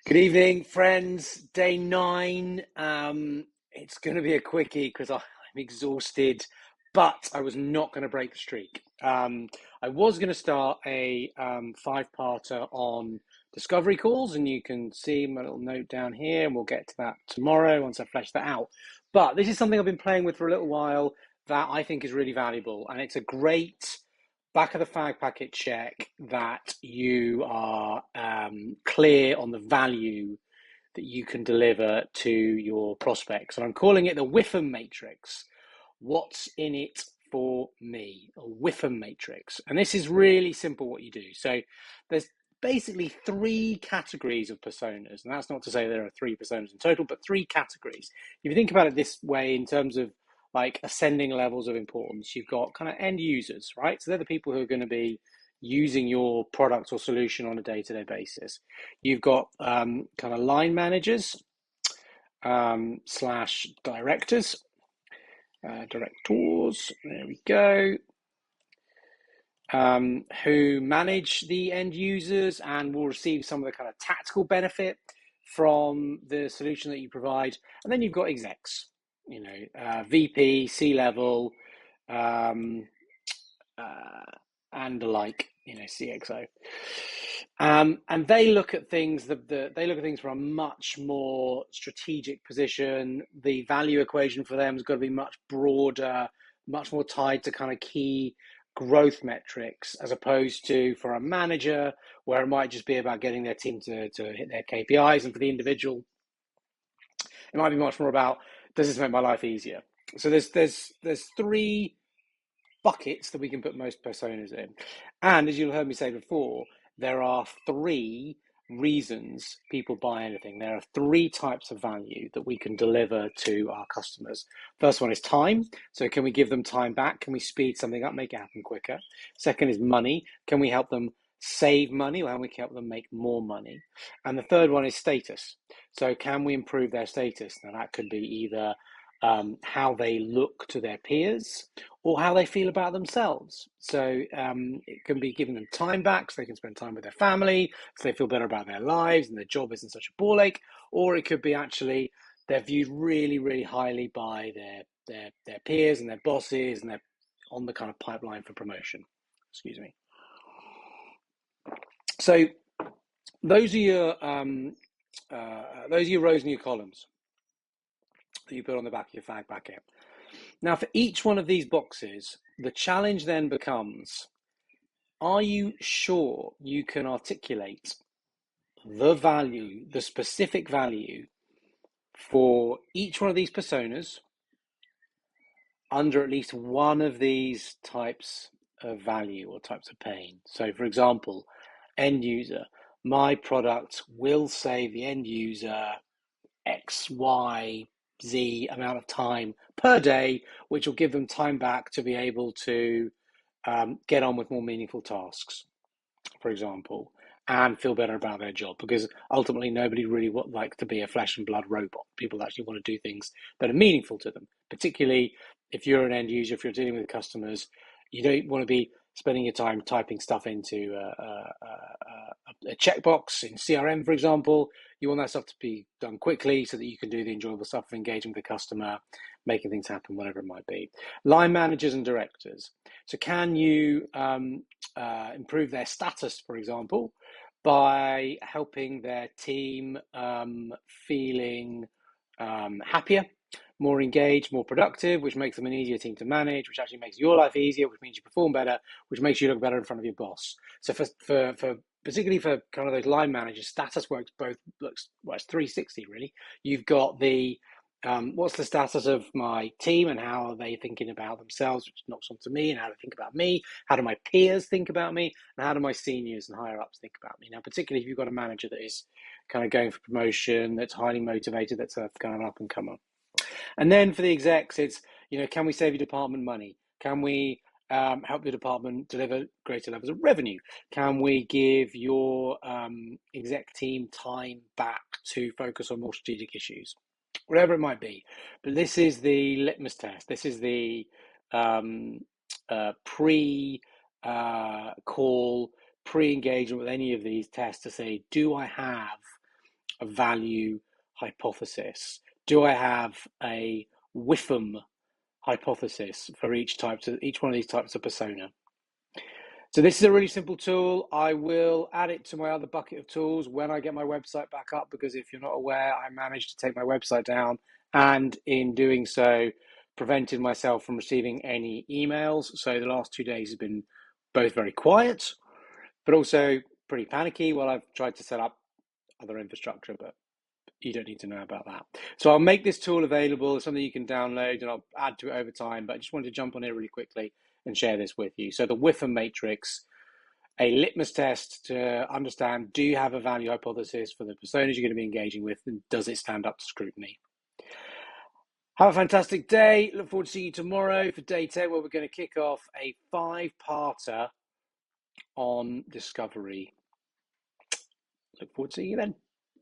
Good evening, friends. Day 9. It's going to be a quickie because I'm exhausted, but I was not going to break the streak. I was going to start a five-parter on discovery calls, and you can see my little note down here, and we'll get to that tomorrow once I flesh that out. But this is something I've been playing with for a little while that I think is really valuable, and it's a great back of the fag packet check that you are clear on the value that you can deliver to your prospects. And I'm calling it the WIIFM matrix. What's in it for me? A WIIFM matrix. And this is really simple what you do. So there's basically 3 categories of personas. And that's not to say there are 3 personas in total, but 3 categories. If you think about it this way in terms of like ascending levels of importance, you've got kind of end users, right? So they're the people who are going to be using your product or solution on a day-to-day basis. You've got kind of line managers slash directors, directors, there we go, who manage the end users and will receive some of the kind of tactical benefit from the solution that you provide. And then you've got execs, VP, C-level, and the like, CXO. And they look at things. They look at things from a much more strategic position. The value equation for them has got to be much broader, much more tied to kind of key growth metrics, as opposed to for a manager where it might just be about getting their team to hit their KPIs, and for the individual, it might be much more about, does this make my life easier? So there's 3 buckets that we can put most personas in. And as you've heard me say before, there are 3 reasons people buy anything. There are 3 types of value that we can deliver to our customers. First one is time. So can we give them time back? Can we speed something up, make it happen quicker? Second is money. Can we help them save money, or how we can help them make more money? And the third one is status. So can we improve their status? Now that could be either how they look to their peers or how they feel about themselves. So it can be giving them time back so they can spend time with their family, so they feel better about their lives and their job isn't such a ball ache. Or it could be actually they're viewed really, really highly by their peers and their bosses, and they're on the kind of pipeline for promotion. Excuse me. So those are your rows and your columns that you put on the back of your fag packet. Now, for each one of these boxes, the challenge then becomes, are you sure you can articulate the value, the specific value for each one of these personas under at least one of these types of value or types of pain? So, for example, end user, my product will save the end user X, Y, Z amount of time per day, which will give them time back to be able to get on with more meaningful tasks, for example, and feel better about their job. Because ultimately, nobody really would like to be a flesh and blood robot. People actually want to do things that are meaningful to them, particularly if you're an end user, if you're dealing with customers. You don't want to be spending your time typing stuff into a checkbox in CRM, for example. You want that stuff to be done quickly so that you can do the enjoyable stuff of engaging with the customer, making things happen, whatever it might be. Line managers and directors. So can you improve their status, for example, by helping their team feeling happier, more engaged, more productive, which makes them an easier team to manage, which actually makes your life easier, which means you perform better, which makes you look better in front of your boss. So for particularly for kind of those line managers, status it's 360 really. You've got the what's the status of my team and how are they thinking about themselves, which knocks onto me, and how to think about me, how do my peers think about me, and how do my seniors and higher ups think about me. Now, particularly if you've got a manager that is kind of going for promotion, that's highly motivated, that's a kind of an up and comer. And then for the execs, it's, can we save your department money? Can we help your department deliver greater levels of revenue? Can we give your exec team time back to focus on more strategic issues? Whatever it might be. But this is the litmus test. This is the pre-call, pre-engagement with any of these tests to say, do I have a value hypothesis? Do I have a WIIFM hypothesis for each one of these types of persona? So this is a really simple tool. I will add it to my other bucket of tools when I get my website back up, because if you're not aware, I managed to take my website down, and in doing so, prevented myself from receiving any emails. So the last 2 days have been both very quiet, but also pretty panicky while I've tried to set up other infrastructure, but you don't need to know about that. So I'll make this tool available. It's something you can download, and I'll add to it over time, but I just wanted to jump on it really quickly and share this with you. So the WIIFM matrix, a litmus test to understand, do you have a value hypothesis for the personas you're going to be engaging with, and does it stand up to scrutiny? Have a fantastic day. Look forward to seeing you tomorrow for day 10, where we're going to kick off a 5-parter on discovery. Look forward to seeing you then.